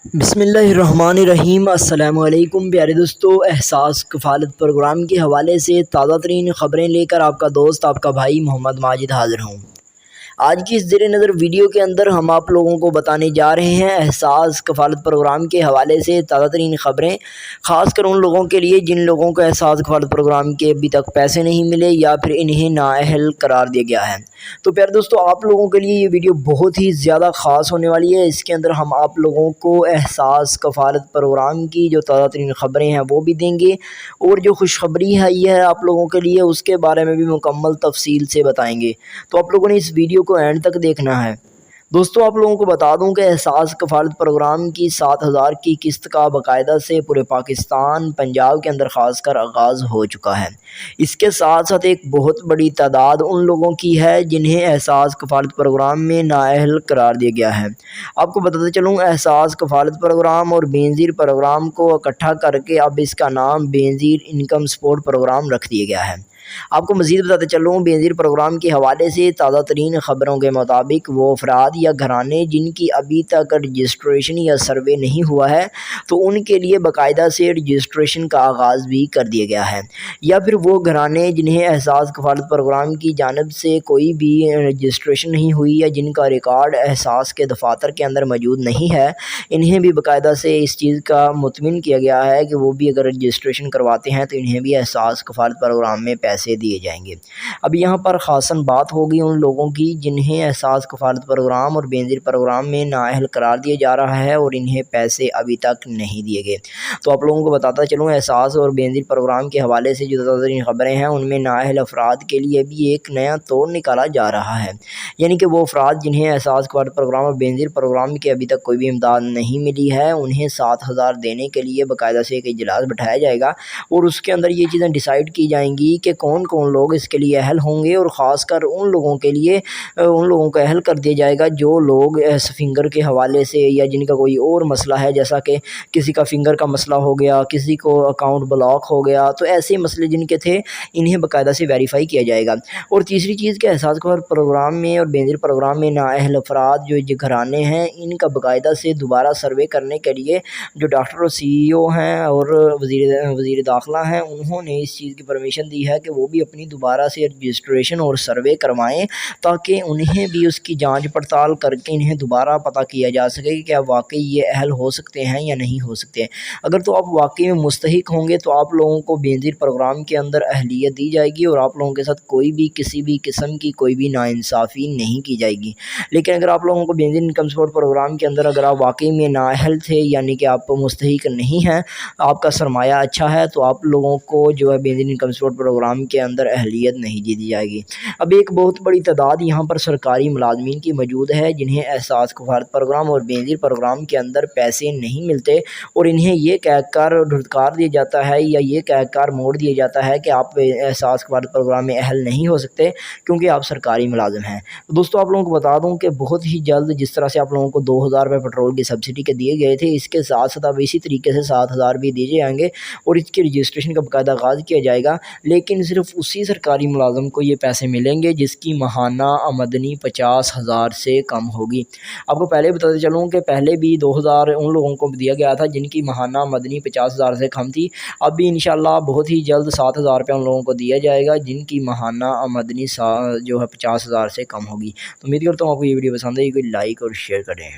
بسم اللہ الرحمن الرحیم۔ السلام علیکم پیارے دوستو، احساس کفالت پروگرام کے حوالے سے تازہ ترین خبریں لے کر آپ کا دوست آپ کا بھائی محمد ماجد حاضر ہوں۔ آج کی اس زیر نظر ویڈیو کے اندر ہم آپ لوگوں کو بتانے جا رہے ہیں احساس کفالت پروگرام کے حوالے سے تازہ ترین خبریں، خاص کر ان لوگوں کے لیے جن لوگوں کو احساس کفالت پروگرام کے ابھی تک پیسے نہیں ملے یا پھر انہیں نااہل قرار دیا گیا ہے۔ تو پیارے دوستو، آپ لوگوں کے لیے یہ ویڈیو بہت ہی زیادہ خاص ہونے والی ہے۔ اس کے اندر ہم آپ لوگوں کو احساس کفالت پروگرام کی جو تازہ ترین خبریں ہیں وہ بھی دیں گے، اور جو خوشخبری ہے یہ ہے آپ لوگوں کے لیے اس کے بارے میں بھی مکمل تفصیل سے بتائیں گے۔ تو آپ لوگوں نے اس ویڈیو کو اینڈ تک دیکھنا ہے۔ دوستو، آپ لوگوں کو بتا دوں کہ احساس کفالت پروگرام کی 7,000 کی قسط کا باقاعدہ سے پورے پاکستان، پنجاب کے اندر خاص کر آغاز ہو چکا ہے۔ اس کے ساتھ ساتھ ایک بہت بڑی تعداد ان لوگوں کی ہے جنہیں احساس کفالت پروگرام میں نااہل قرار دیا گیا ہے۔ آپ کو بتاتے چلوں، احساس کفالت پروگرام اور بے نظیر پروگرام کو اکٹھا کر کے اب اس کا نام بے نظیر انکم سپورٹ پروگرام رکھ دیا گیا ہے۔ آپ کو مزید بتاتے چلوں، بے نظیر پروگرام کے حوالے سے تازہ ترین خبروں کے مطابق وہ افراد یا گھرانے جن کی ابھی تک رجسٹریشن یا سروے نہیں ہوا ہے تو ان کے لیے باقاعدہ سے رجسٹریشن کا آغاز بھی کر دیا گیا ہے، یا پھر وہ گھرانے جنہیں احساس کفالت پروگرام کی جانب سے کوئی بھی رجسٹریشن نہیں ہوئی یا جن کا ریکارڈ احساس کے دفاتر کے اندر موجود نہیں ہے، انہیں بھی باقاعدہ سے اس چیز کا مطمئن کیا گیا ہے کہ وہ بھی اگر رجسٹریشن کرواتے ہیں تو انہیں بھی احساس کفالت پروگرام میں پیسے دیے جائیں گے۔ اب یہاں پر خاصاً بات ہوگی ان لوگوں کی جنہیں احساس کفالت پروگرام اور بے نظیر پروگرام میں نااہل قرار دیا جا رہا ہے اور انہیں پیسے ابھی تک نہیں دیے گئے۔ تو آپ لوگوں کو بتاتا چلوں، احساس اور بے نظیر پروگرام کے حوالے سے جو تازہ ترین خبریں ہیں ان میں نااہل افراد کے لیے بھی ایک نیا توڑ نکالا جا رہا ہے، یعنی کہ وہ افراد جنہیں احساس کفالت پروگرام اور بے نظیر پروگرام کی ابھی تک کوئی بھی امداد نہیں ملی ہے، انہیں 7,000 دینے کے لیے باقاعدہ سے ایک اجلاس بٹھایا جائے گا اور اس کے اندر یہ چیزیں ڈیسائیڈ کی جائیں گی کہ کون کون لوگ اس کے لیے اہل ہوں گے، اور خاص کر ان لوگوں کے لیے ان لوگوں کو اہل کر دیا جائے گا جو لوگ فنگر کے حوالے سے یا جن کا کوئی اور مسئلہ ہے، جیسا کہ کسی کا فنگر کا مسئلہ ہو گیا، کسی کو اکاؤنٹ بلاک ہو گیا، تو ایسے مسئلے جن کے تھے انہیں باقاعدہ سے ویریفائی کیا جائے گا۔ اور تیسری چیز کہ احساس کفالت پروگرام میں اور بے نظیر پروگرام میں نااہل افراد جو گھرانے ہیں ان کا باقاعدہ سے دوبارہ سروے کرنے کے لیے جو ڈاکٹر اور CEO ہیں اور وزیر داخلہ ہیں، انہوں نے اس چیز کی پرمیشن دی ہے کہ وہ بھی اپنی دوبارہ سے رجسٹریشن اور سروے کروائیں تاکہ انہیں بھی اس کی جانچ پڑتال کر کے انہیں دوبارہ پتہ کیا جا سکے کہ کیا واقعی یہ اہل ہو سکتے ہیں یا نہیں ہو سکتے۔ اگر تو آپ واقعی میں مستحق ہوں گے تو آپ لوگوں کو بے نظیر پروگرام کے اندر اہلیت دی جائے گی اور آپ لوگوں کے ساتھ کوئی بھی کسی بھی قسم کی کوئی بھی ناانصافی نہیں کی جائے گی۔ لیکن اگر آپ لوگوں کو بے نظیر انکم سپورٹ پروگرام کے اندر اگر آپ واقعی میں نااہل تھے، یعنی کہ آپ مستحق نہیں ہیں، آپ کا سرمایہ اچھا ہے، تو آپ لوگوں کو جو ہے بے نظیر انکم سپورٹ پروگرام کے اندر اہلیت نہیں دی جائے گی۔ اب ایک بہت بڑی تعداد یہاں پر سرکاری ملازمین کی موجود ہے جنہیں احساس کفالت پروگرام اور بے نظیر پروگرام کے اندر پیسے نہیں ملتے اور انہیں یہ کہہ کر دھتکار دیا جاتا ہے یا یہ کہہ کر موڑ دیا جاتا ہے کہ آپ احساس کفالت پروگرام میں اہل نہیں ہو سکتے کیونکہ آپ سرکاری ملازم ہیں۔ تو دوستو، آپ لوگوں کو بتا دوں کہ بہت ہی جلد جس طرح سے آپ لوگوں کو 2,000 روپے پیٹرول کی سبسڈی کے دیے گئے تھے، اس کے ساتھ ساتھ اب اسی طریقے سے 7,000 بھی دیے جائیں گے اور اس کی رجسٹریشن کا باقاعدہ آغاز کیا جائے گا، لیکن صرف اسی سرکاری ملازم کو یہ پیسے ملیں گے جس کی ماہانہ آمدنی 50,000 سے کم ہوگی۔ آپ کو پہلے بتاتے چلوں کہ پہلے بھی 2,000 ان لوگوں کو دیا گیا تھا جن کی ماہانہ آمدنی 50,000 سے کم تھی۔ اب بھی انشاءاللہ بہت ہی جلد 7,000 روپے ان لوگوں کو دیا جائے گا جن کی ماہانہ آمدنی جو ہے 50,000 سے کم ہوگی۔ تو امید کرتا ہوں آپ کو یہ ویڈیو پسند ہے، کوئی لائک اور شیئر کریں۔